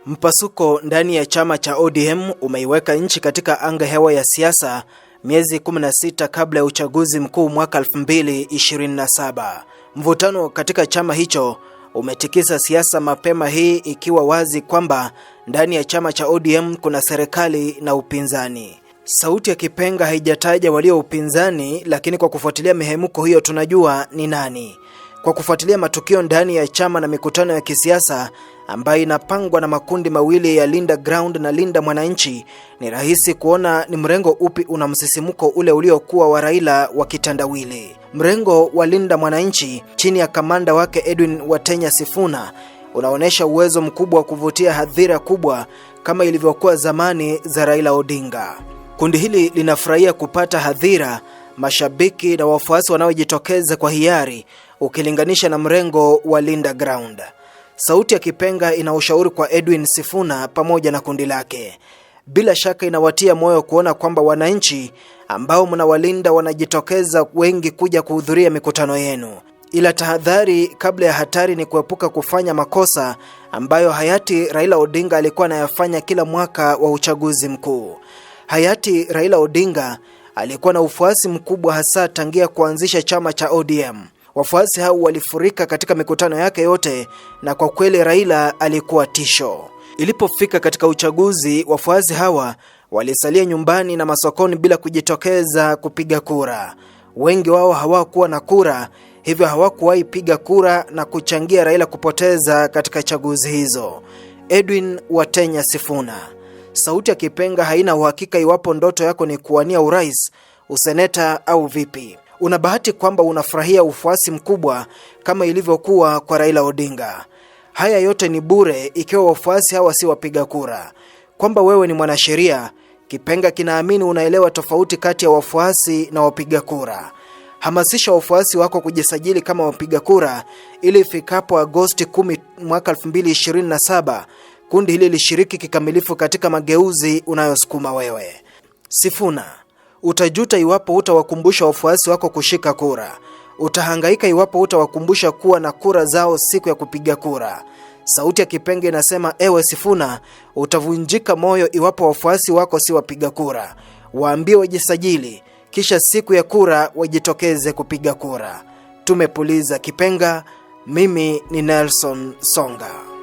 Mpasuko ndani ya chama cha ODM umeiweka nchi katika anga hewa ya siasa miezi 16 kabla ya uchaguzi mkuu mwaka 2027. Mvutano katika chama hicho umetikisa siasa mapema hii, ikiwa wazi kwamba ndani ya chama cha ODM kuna serikali na upinzani. Sauti ya Kipenga haijataja walio upinzani, lakini kwa kufuatilia mihemuko hiyo tunajua ni nani. Kwa kufuatilia matukio ndani ya chama na mikutano ya kisiasa ambayo inapangwa na makundi mawili ya Linda Ground na Linda Mwananchi, ni rahisi kuona ni mrengo upi una msisimuko ule uliokuwa wa Raila wa kitandawili. Mrengo wa Linda Mwananchi chini ya kamanda wake Edwin Watenya Sifuna unaonesha uwezo mkubwa wa kuvutia hadhira kubwa kama ilivyokuwa zamani za Raila Odinga. Kundi hili linafurahia kupata hadhira, mashabiki na wafuasi wanaojitokeza kwa hiari ukilinganisha na mrengo wa Linda Ground. Sauti ya Kipenga ina ushauri kwa Edwin Sifuna pamoja na kundi lake. Bila shaka inawatia moyo kuona kwamba wananchi ambao mnawalinda wanajitokeza wengi kuja kuhudhuria mikutano yenu. Ila tahadhari kabla ya hatari ni kuepuka kufanya makosa ambayo hayati Raila Odinga alikuwa anayafanya kila mwaka wa uchaguzi mkuu. Hayati Raila Odinga alikuwa na ufuasi mkubwa hasa tangia kuanzisha chama cha ODM. Wafuasi hao walifurika katika mikutano yake yote, na kwa kweli Raila alikuwa tisho. Ilipofika katika uchaguzi, wafuasi hawa walisalia nyumbani na masokoni bila kujitokeza kupiga kura. Wengi wao hawakuwa na kura, hivyo hawakuwahi piga kura na kuchangia Raila kupoteza katika chaguzi hizo. Edwin Watenya Sifuna. Sauti ya Kipenga haina uhakika iwapo ndoto yako ni kuwania urais, useneta au vipi. Una bahati kwamba unafurahia ufuasi mkubwa kama ilivyokuwa kwa Raila Odinga. Haya yote ni bure ikiwa wafuasi hawa si wapiga kura. Kwamba wewe ni mwanasheria, Kipenga kinaamini unaelewa tofauti kati ya wafuasi na wapiga kura. Hamasisha wafuasi wako kujisajili kama wapiga kura ili ifikapo Agosti 10 mwaka 2027 kundi hili lishiriki kikamilifu katika mageuzi unayosukuma wewe. Sifuna. Utajuta iwapo hutawakumbusha wafuasi wako kushika kura. Utahangaika iwapo hutawakumbusha kuwa na kura zao siku ya kupiga kura. Sauti ya Kipenga inasema, ewe Sifuna, utavunjika moyo iwapo wafuasi wako si wapiga kura. Waambie wajisajili, kisha siku ya kura wajitokeze kupiga kura. Tumepuliza Kipenga. Mimi ni Nelson Songa.